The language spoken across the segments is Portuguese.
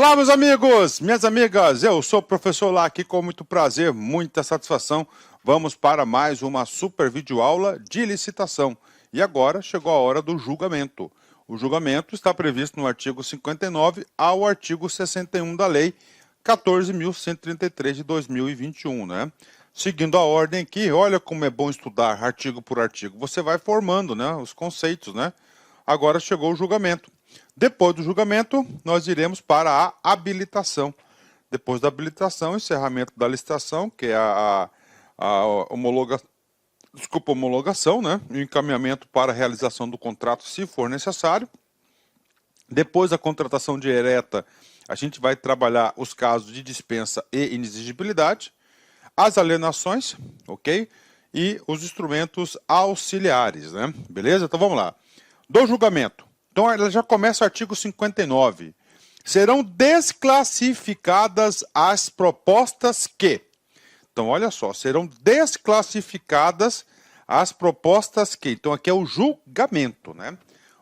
Olá, meus amigos, minhas amigas, eu sou o professor Lá, aqui com muito prazer, muita satisfação. Vamos para mais uma super videoaula de licitação. E agora chegou a hora do julgamento. O julgamento está previsto no artigo 59 ao artigo 61 da Lei 14.133 de 2021, né? Seguindo a ordem aqui, olha como é bom estudar artigo por artigo. Você vai formando, né, os conceitos, né? Agora chegou o julgamento. Depois do julgamento, nós iremos para a habilitação. Depois da habilitação, encerramento da licitação, que é a homologação, né? E o encaminhamento para a realização do contrato, se for necessário. Depois da contratação direta, a gente vai trabalhar os casos de dispensa e inexigibilidade, as alienações, ok? E os instrumentos auxiliares, né? Beleza? Então vamos lá. Do julgamento. Então, ela já começa o artigo 59. Serão desclassificadas as propostas que... Então, olha só, serão desclassificadas as propostas que... Então, aqui é o julgamento, né?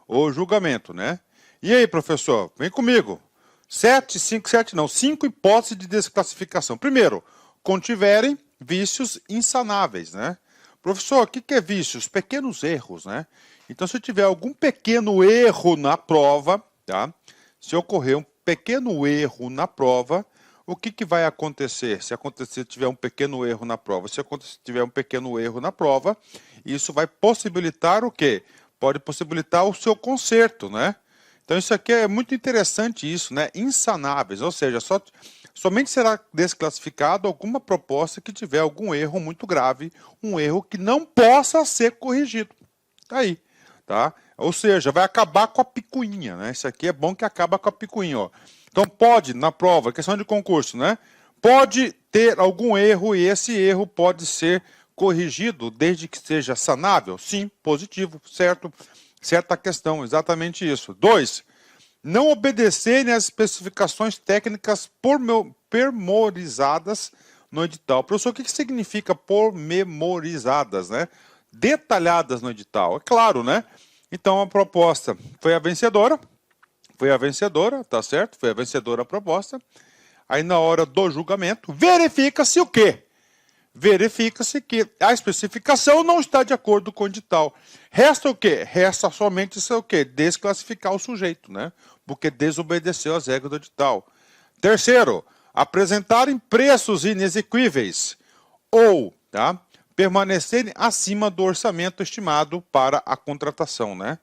O julgamento, né? E aí, professor, vem comigo. 5 hipóteses de desclassificação. Primeiro, contiverem vícios insanáveis, né? Professor, o que é vícios? Pequenos erros, né? Então, se tiver algum pequeno erro na prova, tá? Se ocorrer um pequeno erro na prova, o que vai acontecer? Se tiver um pequeno erro na prova, tiver um pequeno erro na prova, isso vai possibilitar o quê? Pode possibilitar o seu conserto, né? Então, isso aqui é muito interessante, isso, né? Insanáveis, ou seja, somente será desclassificado alguma proposta que tiver algum erro muito grave, um erro que não possa ser corrigido. Tá aí. Tá? Ou seja, vai acabar com a picuinha, né? Isso aqui é bom que acaba com a picuinha, ó. Então pode, na prova, questão de concurso, né? Pode ter algum erro e esse erro pode ser corrigido desde que seja sanável? Sim, positivo, certo? Certa questão, exatamente isso. 2. Não obedecerem às especificações técnicas pormenorizadas no edital. Professor, o que significa pormenorizadas, né? Detalhadas no edital, é claro, né? Então a proposta foi a vencedora, tá certo? Foi a vencedora a proposta. Aí na hora do julgamento, verifica-se o quê? Verifica-se que a especificação não está de acordo com o edital. Resta o quê? Resta somente isso o quê? Desclassificar o sujeito, né? Porque desobedeceu às regras do edital. Terceiro, apresentarem preços inexequíveis ou, tá? Permanecerem acima do orçamento estimado para a contratação, né?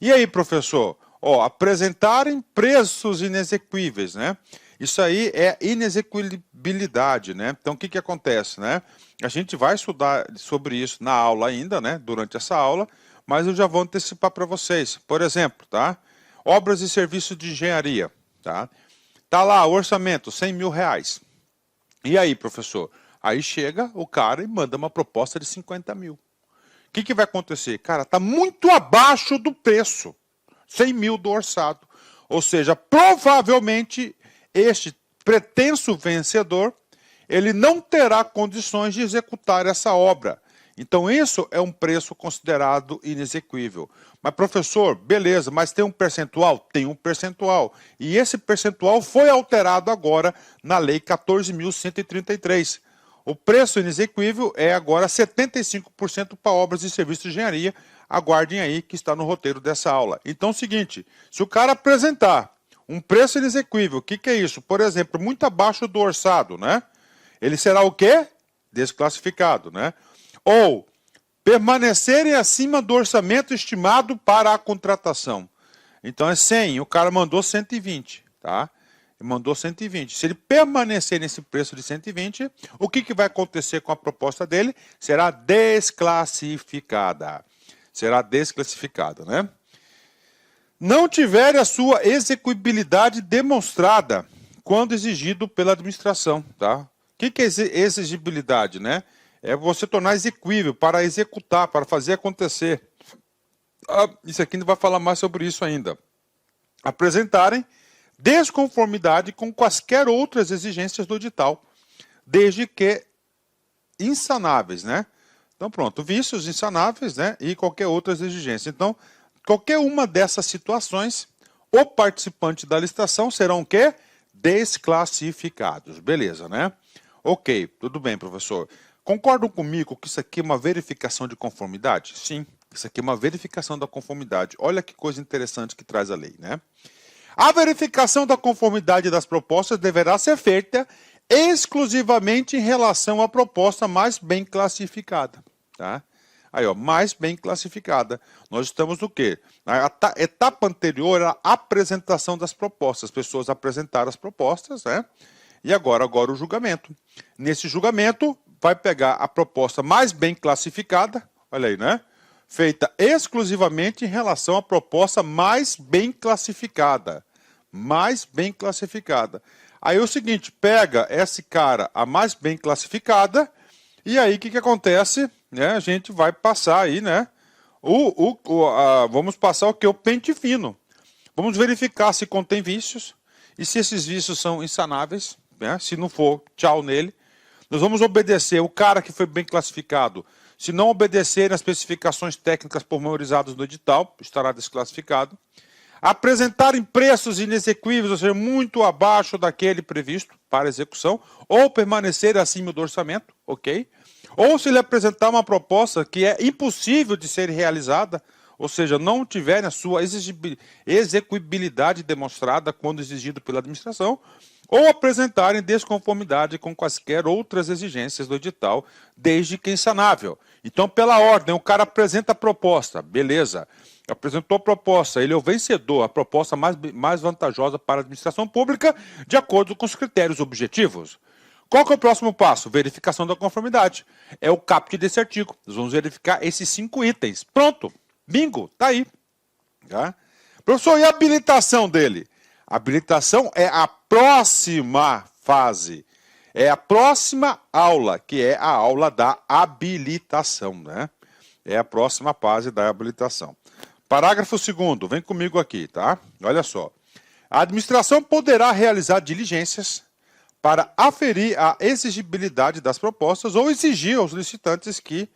E aí, professor? Ó, apresentarem preços inexequíveis, né? Isso aí é inexequibilidade, né? Então, o que acontece, né? A gente vai estudar sobre isso na aula ainda, né? Durante essa aula, mas eu já vou antecipar para vocês. Por exemplo, tá? Obras e serviços de engenharia, tá? Tá lá, orçamento, R$100.000. E aí, professor? Aí chega o cara e manda uma proposta de 50 mil. O que vai acontecer? Cara, está muito abaixo do preço. 100 mil do orçado. Ou seja, provavelmente este pretenso vencedor, ele não terá condições de executar essa obra. Então isso é um preço considerado inexequível. Mas professor, beleza, mas tem um percentual? Tem um percentual. E esse percentual foi alterado agora na Lei 14.133. O preço inexequível é agora 75% para obras e serviços de engenharia. Aguardem aí que está no roteiro dessa aula. Então é o seguinte, se o cara apresentar um preço inexequível, o que é isso? Por exemplo, muito abaixo do orçado, né? Ele será o quê? Desclassificado, né? Ou permanecerem acima do orçamento estimado para a contratação. Então é 100, o cara mandou 120, tá? Mandou 120. Se ele permanecer nesse preço de 120, o que vai acontecer com a proposta dele? Será desclassificada. Será desclassificada, né? Não tiver a sua execuibilidade demonstrada quando exigido pela administração, tá? O que é exigibilidade, né? É você tornar execuível para executar, para fazer acontecer. Isso aqui ainda vai falar mais sobre isso ainda. Apresentarem desconformidade com quaisquer outras exigências do edital, desde que insanáveis, né? Então pronto, vícios insanáveis, né? E qualquer outra exigência. Então, qualquer uma dessas situações, o participante da licitação será o quê? desclassificados. Beleza, né? Ok, tudo bem, professor. Concordam comigo que isso aqui é uma verificação de conformidade? Sim, isso aqui é uma verificação da conformidade. Olha que coisa interessante que traz a lei, né? A verificação da conformidade das propostas deverá ser feita exclusivamente em relação à proposta mais bem classificada, tá? Aí, ó, mais bem classificada. Nós estamos no quê? Na etapa anterior à apresentação das propostas. As pessoas apresentaram as propostas, né? E agora o julgamento. Nesse julgamento, vai pegar a proposta mais bem classificada, olha aí, né? Feita exclusivamente em relação à proposta mais bem classificada. Mais bem classificada. Aí é o seguinte, pega esse cara, a mais bem classificada, e aí o que acontece? Né? A gente vai passar aí, né? Vamos passar o que? O pente fino. Vamos verificar se contém vícios, e se esses vícios são insanáveis, né? Se não for, tchau nele. Nós vamos obedecer o cara que foi bem classificado. Se não obedecer as especificações técnicas pormenorizadas do edital, estará desclassificado. Apresentarem preços inexequíveis, ou seja, muito abaixo daquele previsto para execução, ou permanecer acima do orçamento, ok? Ou se ele apresentar uma proposta que é impossível de ser realizada, ou seja, não tiver a sua execuibilidade demonstrada quando exigido pela administração, ou apresentarem desconformidade com quaisquer outras exigências do edital, desde que insanável. Então, pela ordem, o cara apresenta a proposta, beleza. Apresentou a proposta, ele é o vencedor, a proposta mais vantajosa para a administração pública, de acordo com os critérios objetivos. Qual que é o próximo passo? Verificação da conformidade. É o caput desse artigo. Nós vamos verificar esses 5 itens. Pronto. Bingo. Tá aí. Tá? Professor, e a habilitação dele? A habilitação é a próxima fase. É a próxima aula, que é a aula da habilitação, né? É a próxima fase da habilitação. Parágrafo 2º, vem comigo aqui, tá? Olha só. A administração poderá realizar diligências para aferir a exigibilidade das propostas ou exigir aos licitantes que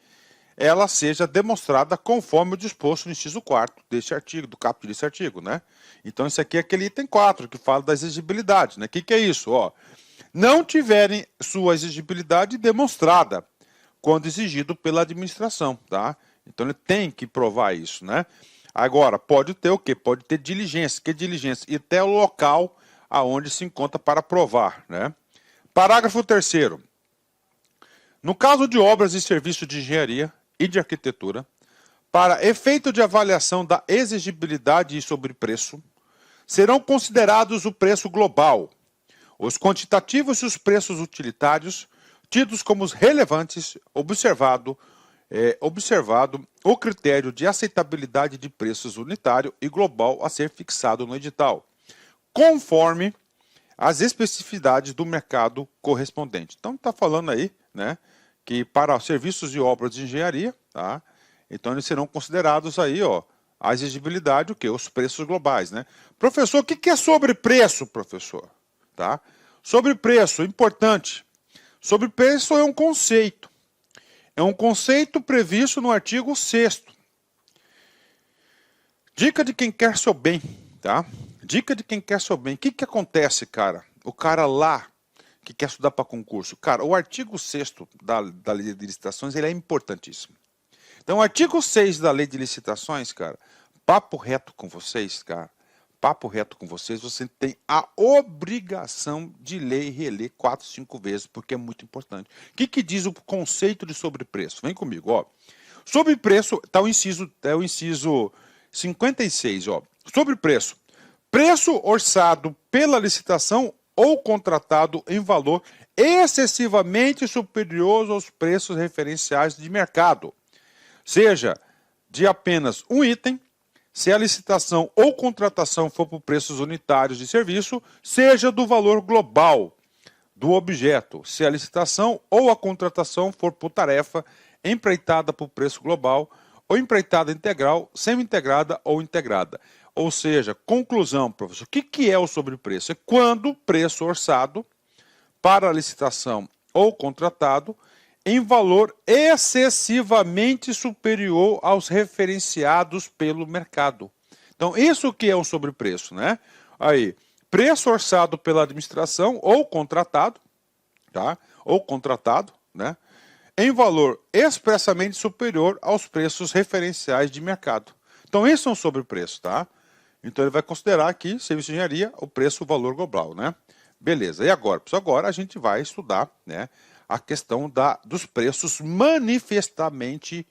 ela seja demonstrada conforme o disposto no inciso 4º deste artigo, do caput desse artigo, né? Então, isso aqui é aquele item 4, que fala da exigibilidade, né? O que é isso? Ó, não tiverem sua exigibilidade demonstrada quando exigido pela administração, tá? Então, ele tem que provar isso, né? Agora, pode ter o quê? Pode ter diligência. Que diligência? Ir até o local aonde se encontra para provar, né? Parágrafo 3º. No caso de obras e serviços de engenharia e de arquitetura, para efeito de avaliação da exigibilidade e sobrepreço, serão considerados o preço global, os quantitativos e os preços utilitários, tidos como os relevantes, observado o critério de aceitabilidade de preços unitário e global a ser fixado no edital, conforme as especificidades do mercado correspondente. Então, está falando aí, né, que para serviços e obras de engenharia, tá, então eles serão considerados aí, ó, a exigibilidade, o quê? Os preços globais, né? Professor, o que é sobrepreço, professor? Tá? Sobrepreço, importante. Sobrepreço é um conceito. É um conceito previsto no artigo 6º. Dica de quem quer seu bem, tá? Dica de quem quer seu bem. O que acontece, cara? O cara lá que quer estudar para concurso. Cara, o artigo 6º da Lei de Licitações, ele é importantíssimo. Então, o artigo 6 da Lei de Licitações, cara, papo reto com vocês, cara, papo reto com vocês, você tem a obrigação de ler e reler 4, 5 vezes, porque é muito importante. O que diz o conceito de sobrepreço? Vem comigo, ó. Sobrepreço, tá o inciso 56, ó. Sobrepreço. Preço orçado pela licitação ou contratado em valor excessivamente superior aos preços referenciais de mercado, seja de apenas um item, se a licitação ou contratação for por preços unitários de serviço, seja do valor global do objeto, se a licitação ou a contratação for por tarefa empreitada por preço global ou empreitada integral, semi-integrada ou integrada. Ou seja, conclusão, professor, o que é o sobrepreço? É quando o preço orçado para a licitação ou contratado em valor excessivamente superior aos referenciados pelo mercado. Então, isso que é um sobrepreço, né? Aí, preço orçado pela administração ou contratado, tá? Ou contratado, né? Em valor expressamente superior aos preços referenciais de mercado. Então, isso é um sobrepreço, tá? Então, ele vai considerar aqui, serviço de engenharia, o preço, o valor global, né? Beleza. E agora? Agora a gente vai estudar, né, a questão dos preços manifestamente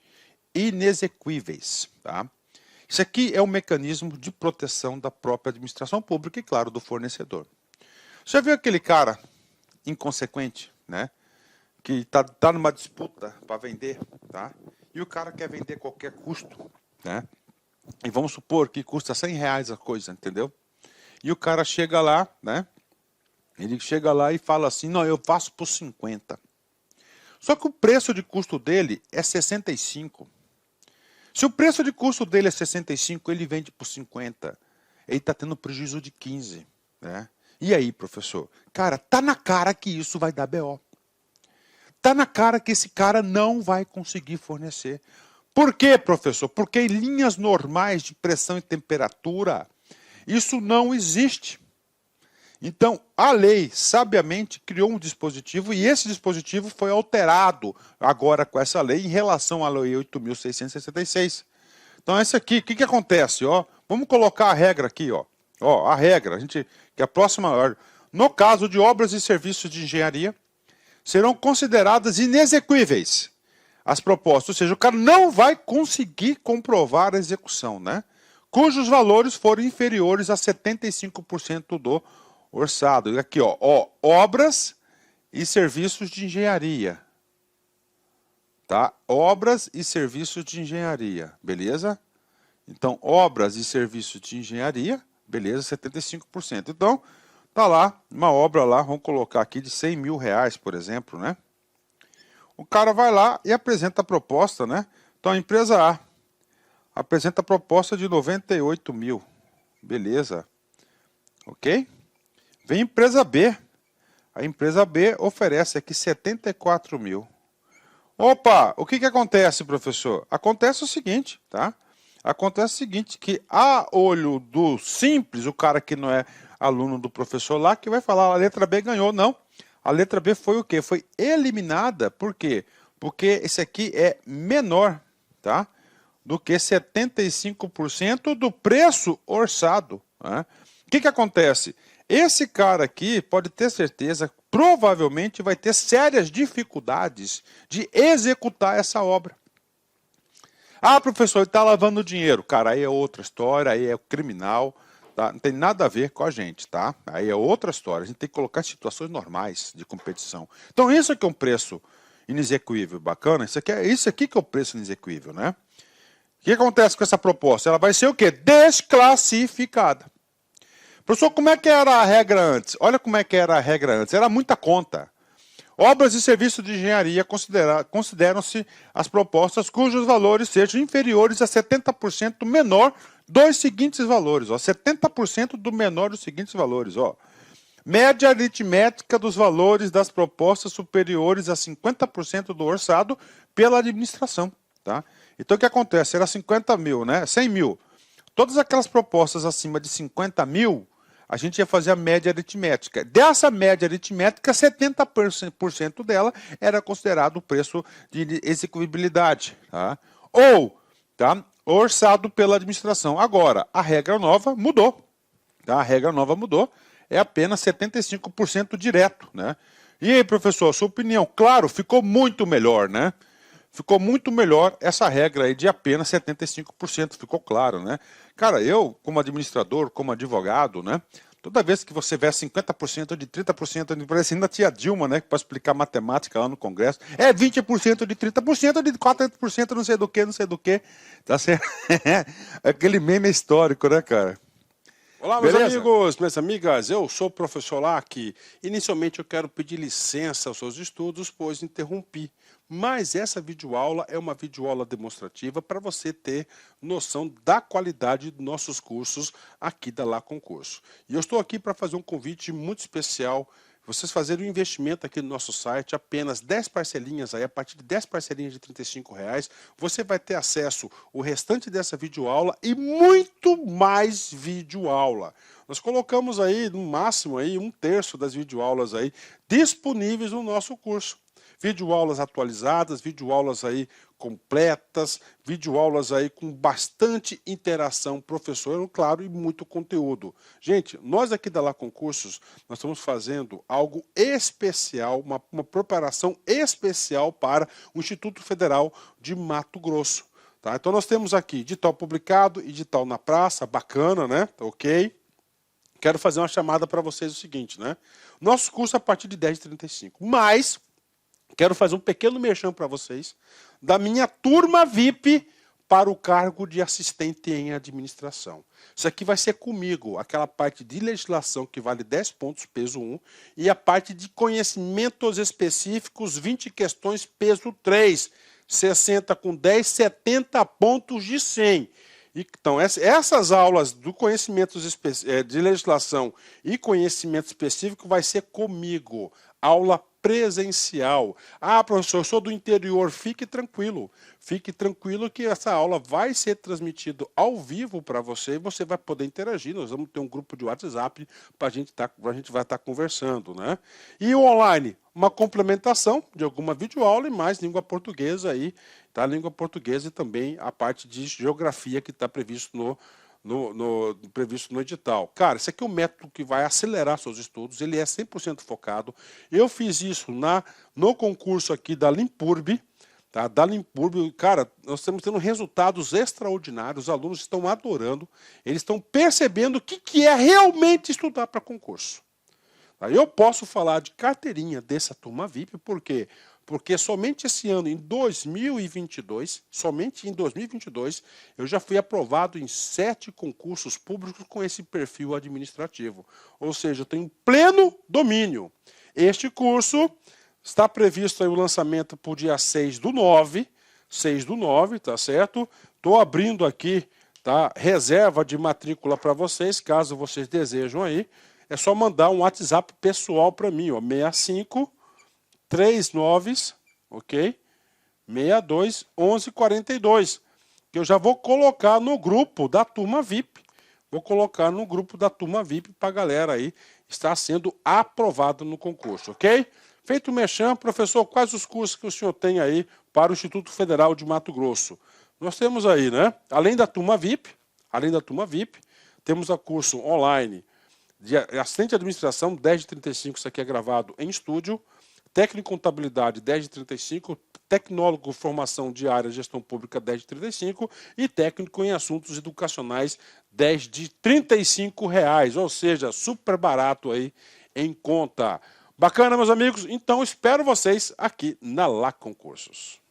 inexequíveis, tá? Isso aqui é um mecanismo de proteção da própria administração pública e, claro, do fornecedor. Você já viu aquele cara inconsequente, né? Que tá numa disputa para vender, tá? E o cara quer vender a qualquer custo, né? E vamos supor que custa R$100 a coisa, entendeu? E o cara chega lá, né? Ele chega lá e fala assim, não, eu faço por 50. Só que o preço de custo dele é 65. Se o preço de custo dele é 65, ele vende por 50. Ele está tendo prejuízo de 15, né? E aí, professor? Cara, tá na cara que isso vai dar BO. Tá na cara que esse cara não vai conseguir fornecer. Por quê, professor? Porque em linhas normais de pressão e temperatura, isso não existe. Então, a lei, sabiamente, criou um dispositivo e esse dispositivo foi alterado agora com essa lei em relação à Lei 8.666. Então, esse aqui, o que acontece? Ó, vamos colocar a regra aqui. Ó, a regra, que a próxima... No caso de obras e serviços de engenharia, serão consideradas inexequíveis as propostas. Ou seja, o cara não vai conseguir comprovar a execução, né? Cujos valores forem inferiores a 75% do orçado. E aqui, ó, obras e serviços de engenharia. Tá? Obras e serviços de engenharia, beleza? Então, obras e serviços de engenharia, beleza, 75%. Então, tá lá, uma obra lá, vamos colocar aqui de R$100 mil, por exemplo, né? O cara vai lá e apresenta a proposta, né? Então, a empresa A apresenta a proposta de 98 mil, beleza, ok? Vem a empresa B. A empresa B oferece aqui 74 mil. Opa, o que acontece, professor? Acontece o seguinte, tá? Acontece o seguinte, que a olho do simples, o cara que não é aluno do professor lá, que vai falar, a letra B ganhou. Não, a letra B foi o quê? Foi eliminada. Por quê? Porque esse aqui é menor, tá? Do que 75% do preço orçado. Né? O que acontece? Esse cara aqui, pode ter certeza, provavelmente vai ter sérias dificuldades de executar essa obra. Ah, professor, ele está lavando dinheiro. Cara, aí é outra história, aí é criminal, tá? Não tem nada a ver com a gente, tá? Aí é outra história. A gente tem que colocar em situações normais de competição. Então, isso aqui é um preço inexequível, bacana. Isso aqui que é o preço inexequível, né? O que acontece com essa proposta? Ela vai ser o quê? Desclassificada. Professor, como é que era a regra antes? Olha como é que era a regra antes. Era muita conta. Obras e serviços de engenharia consideram-se as propostas cujos valores sejam inferiores a 70% menor dos seguintes valores. 70% do menor dos seguintes valores. Média aritmética dos valores das propostas superiores a 50% do orçado pela administração. Tá? Então, o que acontece? Era 50 mil, né? 100 mil. Todas aquelas propostas acima de 50 mil, a gente ia fazer a média aritmética. Dessa média aritmética, 70% dela era considerado o preço de execuibilidade. Tá? Ou, tá? Orçado pela administração. Agora, a regra nova mudou. Tá? A regra nova mudou. É apenas 75% direto. Né? E aí, professor, sua opinião? Claro, ficou muito melhor, né? Ficou muito melhor essa regra aí de apenas 75%, ficou claro, né? Cara, eu, como administrador, como advogado, né? Toda vez que você vê 50% de 30%, parece ainda a tia Dilma, né? Para explicar matemática lá no Congresso. É 20% de 30%, de 40% não sei do que, não sei do que. Tá certo? Aquele meme histórico, né, cara? Olá, meus amigos, minhas amigas, eu sou o professor Lac. Inicialmente eu quero pedir licença aos seus estudos, pois interrompi. Mas essa videoaula é uma videoaula demonstrativa para você ter noção da qualidade dos nossos cursos aqui da Lá Concurso. E eu estou aqui para fazer um convite muito especial. vocês fazerem um investimento aqui no nosso site, apenas 10 parcelinhas aí, a partir de 10 parcelinhas de R$35, você vai ter acesso ao restante dessa videoaula e muito mais videoaula. Nós colocamos aí, no máximo, aí, 1/3 das videoaulas aí disponíveis no nosso curso. Videoaulas atualizadas, videoaulas aí completas, videoaulas aí com bastante interação professor, claro, e muito conteúdo. Gente, nós aqui da Lá Concursos, nós estamos fazendo algo especial, uma preparação especial para o Instituto Federal de Mato Grosso. Tá? Então nós temos aqui edital publicado, edital na praça, bacana, né? Ok? Quero fazer uma chamada para vocês o seguinte, né? Nosso curso é a partir de R$10,35, mas quero fazer um pequeno merchan para vocês da minha turma VIP para o cargo de assistente em administração. Isso aqui vai ser comigo, aquela parte de legislação que vale 10 pontos, peso 1, e a parte de conhecimentos específicos, 20 questões, peso 3, 60 com 10, 70 pontos de 100. Então, essas aulas do conhecimento de legislação e conhecimento específico vai ser comigo. Aula presencial. Ah, professor, eu sou do interior. Fique tranquilo. Fique tranquilo que essa aula vai ser transmitida ao vivo para você e você vai poder interagir. Nós vamos ter um grupo de WhatsApp para a gente vai estar conversando, né? E o online, uma complementação de alguma videoaula e mais língua portuguesa aí, tá? Língua portuguesa e também a parte de geografia que está previsto no edital. Cara, esse aqui é um método que vai acelerar seus estudos, ele é 100% focado. Eu fiz isso no concurso aqui da Limpurb, tá? Da Limpurb, cara, nós estamos tendo resultados extraordinários, os alunos estão adorando, eles estão percebendo o que é realmente estudar para concurso. Tá? Eu posso falar de carteirinha dessa turma VIP, por quê? Porque somente esse ano, em 2022, eu já fui aprovado em 7 concursos públicos com esse perfil administrativo. Ou seja, eu tenho pleno domínio. Este curso está previsto aí o lançamento para o dia 6/9, tá certo? Estou abrindo aqui, tá, reserva de matrícula para vocês, caso vocês desejam aí. É só mandar um WhatsApp pessoal para mim, ó, 65 39, ok? 62 11 42. Que eu já vou colocar no grupo da turma VIP. Vou colocar no grupo da turma VIP para a galera aí estar sendo aprovado no concurso, ok? Feito o merchan, professor, quais os cursos que o senhor tem aí para o Instituto Federal de Mato Grosso? Nós temos aí, né? Além da turma VIP, temos o curso online de assistente de administração, 10/35, isso aqui é gravado em estúdio. Técnico em contabilidade, 10/35, tecnólogo formação diária gestão pública, 10/35 e técnico em assuntos educacionais, R$10,35, ou seja, super barato aí em conta. Bacana, meus amigos? Então espero vocês aqui na Lá Concursos.